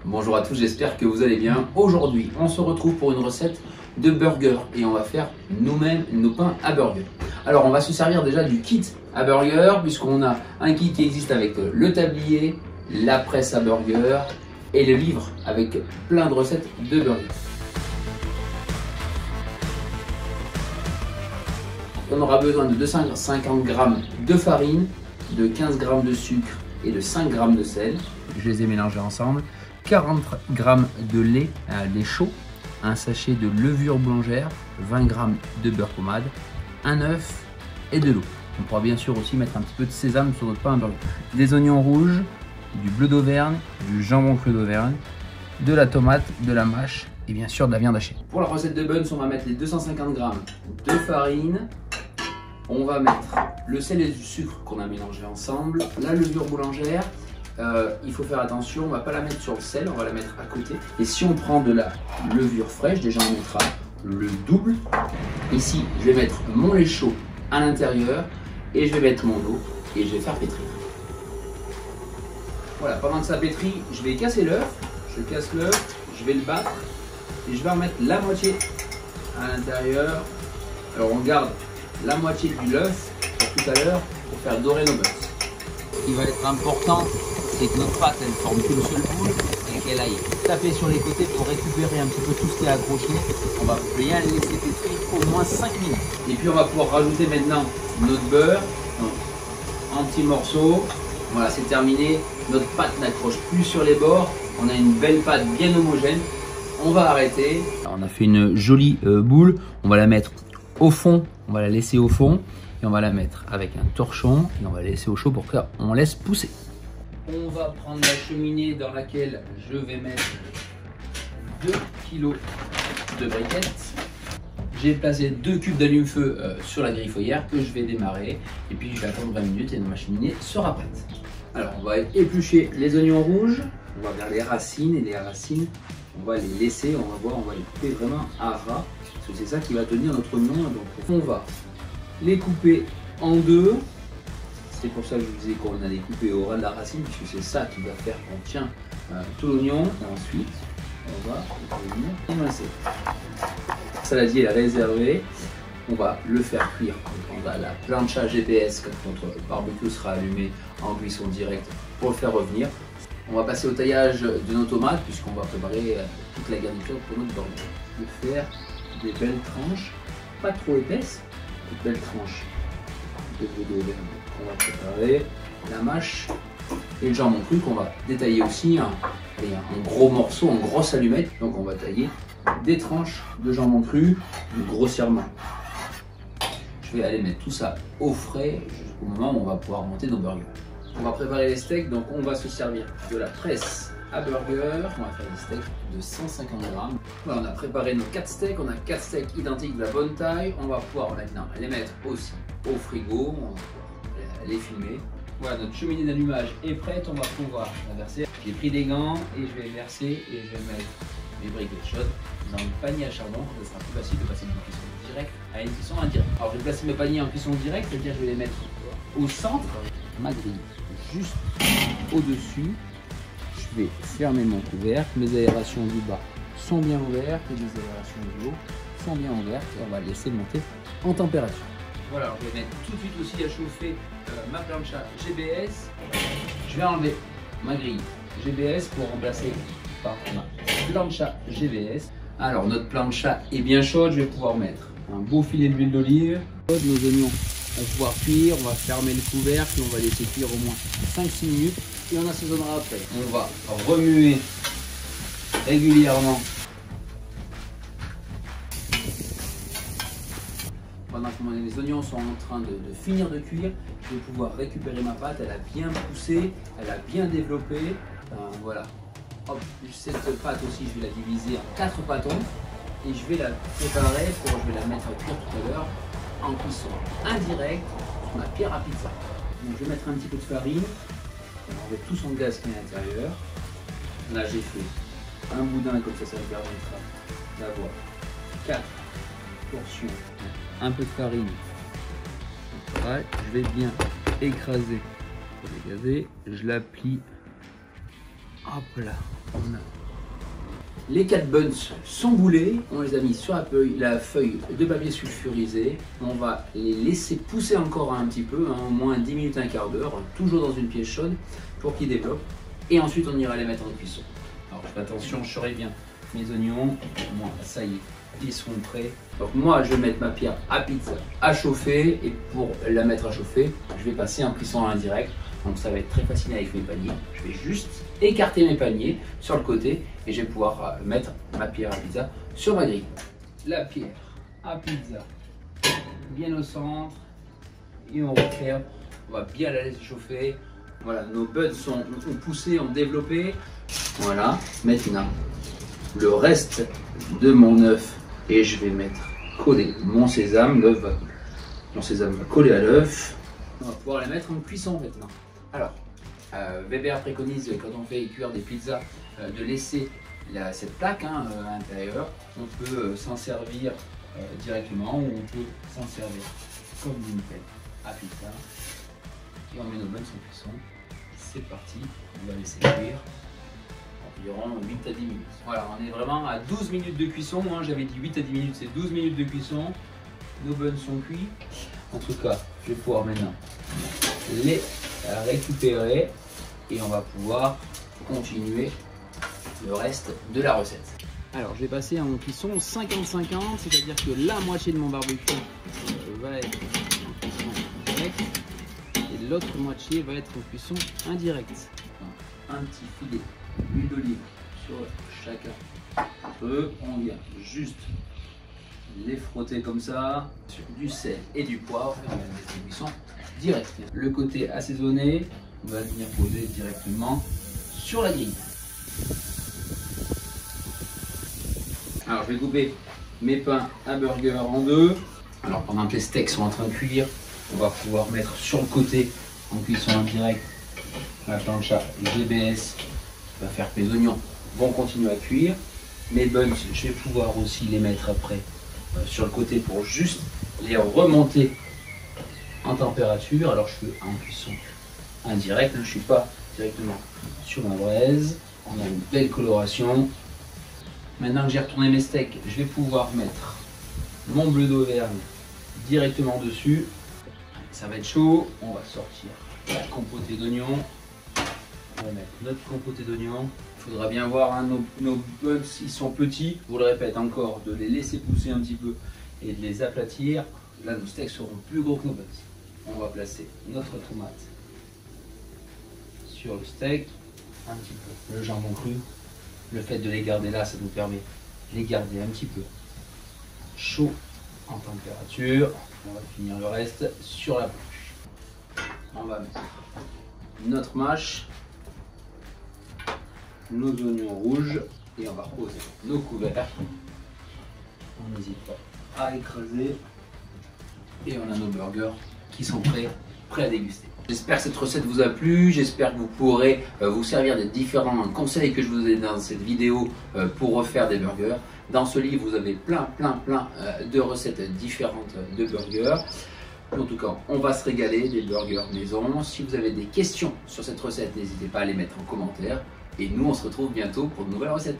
Bonjour à tous, j'espère que vous allez bien. Aujourd'hui, on se retrouve pour une recette de burger et on va faire nous-mêmes nos pains à burger. Alors, on va se servir déjà du kit à burger puisqu'on a un kit qui existe avec le tablier, la presse à burger et le livre avec plein de recettes de burger. On aura besoin de 250 g de farine, de 15 g de sucre et de 5 g de sel. Je les ai mélangés ensemble. 40 g de lait chaud, un sachet de levure boulangère, 20 g de beurre pommade, un œuf et de l'eau. On pourra bien sûr aussi mettre un petit peu de sésame sur notre pain à burger. Des oignons rouges, du bleu d'Auvergne, du jambon cru d'Auvergne, de la tomate, de la mâche et bien sûr de la viande hachée. Pour la recette de buns, on va mettre les 250 g de farine. On va mettre le sel et du sucre qu'on a mélangé ensemble, la levure boulangère. Il faut faire attention, on ne va pas la mettre sur le sel, on va la mettre à côté. Et si on prend de la levure fraîche, déjà on mettra le double. Ici, je vais mettre mon lait chaud à l'intérieur et je vais mettre mon eau et je vais faire pétrir. Voilà, pendant que ça pétrit, je vais casser l'œuf. Je casse l'œuf, je vais le battre et je vais en mettre la moitié à l'intérieur. Alors on garde la moitié de l'œuf pour tout à l'heure pour faire dorer nos buns. Ce qui va être important, c'est que notre pâte elle forme qu'une seule boule et qu'elle aille taper sur les côtés pour récupérer un petit peu tout ce qui est accroché. On va bien le laisser pétrir au moins 5 minutes. Et puis on va pouvoir rajouter maintenant notre beurre en petits morceaux. Voilà, c'est terminé. Notre pâte n'accroche plus sur les bords. On a une belle pâte bien homogène. On va arrêter. Alors, on a fait une jolie boule. On va la mettre au fond. On va la laisser au fond. Et on va la mettre avec un torchon et on va la laisser au chaud pour qu'on laisse pousser. On va prendre la cheminée dans laquelle je vais mettre 2 kg de briquettes. J'ai placé 2 cubes d'allume-feu sur la griffonnière que je vais démarrer. Et puis je vais attendre 20 minutes et ma cheminée sera prête. Alors on va éplucher les oignons rouges. On va vers les racines et les racines, on va les laisser, on va voir, on va les couper vraiment à ras. Parce que c'est ça qui va tenir notre oignon. Donc on va les couper en deux. C'est pour ça que je vous disais qu'on a les coupés au ras de la racine, puisque c'est ça qui va faire qu'on tient tout l'oignon. Ensuite, on va venir émincer. Le saladier est réservé. On va le faire cuire quand on a la plancha GPS, quand notre barbecue sera allumé en cuisson directe pour le faire revenir. On va passer au taillage de nos tomates, puisqu'on va préparer toute la garniture pour notre burger. De faire des belles tranches, pas trop épaisses. Belle tranche de bleu d'Auvergne qu'on va préparer, la mâche et le jambon cru qu'on va détailler aussi un gros morceau, en grosse allumette. Donc on va tailler des tranches de jambon cru grossièrement. Je vais aller mettre tout ça au frais jusqu'au moment où on va pouvoir monter nos burgers. On va préparer les steaks, donc on va se servir de la presse à burger. On va faire des steaks de 150 g. Voilà, on a préparé nos 4 steaks. On a 4 steaks identiques de la bonne taille. On va pouvoir maintenant les mettre aussi au frigo. On va pouvoir les filmer. Voilà, notre cheminée d'allumage est prête. On va pouvoir la verser. J'ai pris des gants et je vais verser et je vais mettre mes briquettes chaudes dans le panier à charbon. Ce sera plus facile de passer d'une cuisson directe à une cuisson indirecte. Alors je vais placer mes paniers en cuisson directe, c'est-à-dire je vais les mettre au centre. Ma grille juste au-dessus. Je vais fermer mon couvercle, mes aérations du bas sont bien ouvertes et les aérations du haut sont bien ouvertes et on va laisser monter en température. Voilà, alors je vais mettre tout de suite aussi à chauffer ma plancha GBS. Je vais enlever ma grille GBS pour remplacer par ma plancha GBS. Alors notre plancha est bien chaude, je vais pouvoir mettre un beau filet d'huile d'olive. Nos oignons vont pouvoir cuire, on va fermer le couvercle, on va laisser cuire au moins 5-6 minutes. Et on assaisonnera après. On va remuer régulièrement. Pendant que les oignons sont en train de finir de cuire, je vais pouvoir récupérer ma pâte. Elle a bien poussé, elle a bien développé. Voilà. Hop, cette pâte aussi, je vais la diviser en 4 pâtons. Et je vais la préparer je vais la mettre à cuire tout à l'heure en cuisson indirecte sur ma pierre à pizza. Donc je vais mettre un petit peu de farine. On va enlever tout son gaz qui est à l'intérieur. Là j'ai fait un boudin comme ça me permettra d'avoir 4 portions. Un peu de farine. Ouais, je vais bien écraser pour dégazer. Je la plie Hop là, on a les 4 buns sont boulés, on les a mis sur la feuille de papier sulfurisé. On va les laisser pousser encore un petit peu, hein, au moins 10 minutes, un quart d'heure, toujours dans une pièce chaude pour qu'ils développent. Et ensuite on ira les mettre en cuisson. Alors je fais attention, je surveille bien mes oignons. Moi, ça y est, ils sont prêts. Donc moi je vais mettre ma pierre à pizza à chauffer, et pour la mettre à chauffer, je vais passer en cuisson indirect. Donc ça va être très facile avec mes paniers. Je vais juste écarter mes paniers sur le côté et je vais pouvoir mettre ma pierre à pizza sur ma grille. La pierre à pizza bien au centre et on referme. On va bien la laisser chauffer. Voilà, nos buns ont poussé, ont développé. Voilà, maintenant le reste de mon œuf et je vais mettre coller mon sésame. Mon sésame va coller à l'œuf. On va pouvoir les mettre en cuisson maintenant. Alors, Weber préconise quand on fait cuire des pizzas de laisser cette plaque à l'intérieur. On peut s'en servir directement ou on peut s'en servir comme d'une plaque à pizza. Et on met nos buns en cuisson. C'est parti, on va laisser cuire environ 8 à 10 minutes. Voilà, on est vraiment à 12 minutes de cuisson. J'avais dit 8 à 10 minutes, c'est 12 minutes de cuisson. Nos buns sont cuits. En tout cas, je vais pouvoir maintenant les récupérer et on va pouvoir continuer le reste de la recette. Alors je vais passer en cuisson 50-50, c'est-à-dire que la moitié de mon barbecue va être en cuisson directe et l'autre moitié va être en cuisson indirecte. Un petit filet d'huile d'olive sur chacun. On vient juste les frotter comme ça, sur du sel et du poivre, et on va mettre en cuisson direct. Le côté assaisonné, on va venir poser directement sur la grille. Alors je vais couper mes pains à burger en deux. Alors pendant que les steaks sont en train de cuire, on va pouvoir mettre sur le côté en cuisson indirecte la plancha GBS qui va faire que mes oignons vont continuer à cuire. Mes buns, je vais pouvoir aussi les mettre après sur le côté pour juste les remonter en température. Alors je fais en cuisson indirecte, je ne suis pas directement sur ma braise. On a une belle coloration. Maintenant que j'ai retourné mes steaks, je vais pouvoir mettre mon bleu d'Auvergne directement dessus. Ça va être chaud. On va sortir la compotée d'oignons. On va mettre notre compotée d'oignons. Il faudra bien voir, nos buns, ils sont petits. Je vous le répète encore, de les laisser pousser un petit peu et de les aplatir. Là, nos steaks seront plus gros que nos buns. On va placer notre tomate sur le steak, un petit peu le jambon cru. Le fait de les garder là, ça nous permet de les garder un petit peu chaud en température. On va finir le reste sur la planche. On va mettre notre mâche, nos oignons rouges et on va poser nos couverts. On n'hésite pas à écraser et on a nos burgers qui sont prêts à déguster. J'espère que cette recette vous a plu, j'espère que vous pourrez vous servir des différents conseils que je vous ai dans cette vidéo pour refaire des burgers. Dans ce livre, vous avez plein de recettes différentes de burgers. En tout cas, on va se régaler des burgers maison. Si vous avez des questions sur cette recette, n'hésitez pas à les mettre en commentaire. Et nous, on se retrouve bientôt pour de nouvelles recettes.